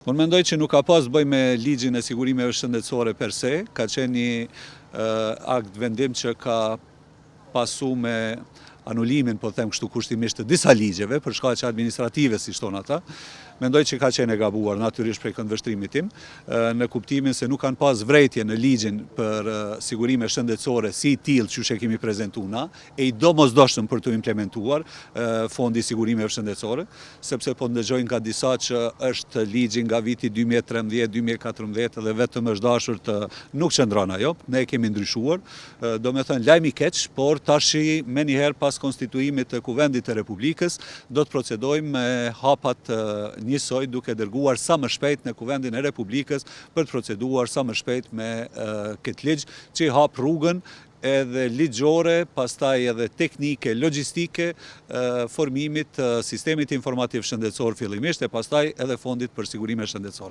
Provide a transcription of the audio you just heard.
Unë mendoj që nuk ka pas bëj me ligjin e sigurimeve shëndetësore per se, ka qenë një akt vendim që ka pasu me anulimin, po them kështu kushtimisht, të disa ligjeve, për shkaqe administrative, si shton ata. Mendoj që ka qenë e gabuar, natyrisht prej këndvështrimit tim, në kuptimin se nuk kanë pas vrejtje në ligjin për sigurime shëndetësore si tillë që kemi prezentuar na, e i domosdoshëm për të implementuar fondi sigurimeve shëndetësore, sepse po ndëgjojnë nga disa që është ligji nga viti 2013-2014 dhe vetëm është dashur të nuk qëndron ajo, ne e kemi ndryshuar, do me thënë lajm i keq, por tashi me njëherë pas konstituimit të Kuvendit të Republikës, do të procedojmë me hapat njësoj duke dërguar sa më shpejt në Kuvendin e Republikës për të proceduar sa më shpejt me këtë ligj që i hap rrugën edhe ligjore, pastaj edhe teknike, logjistike, formimit sistemit informativ shëndetësor fillimisht e pastaj edhe fondit për sigurime shëndetësore.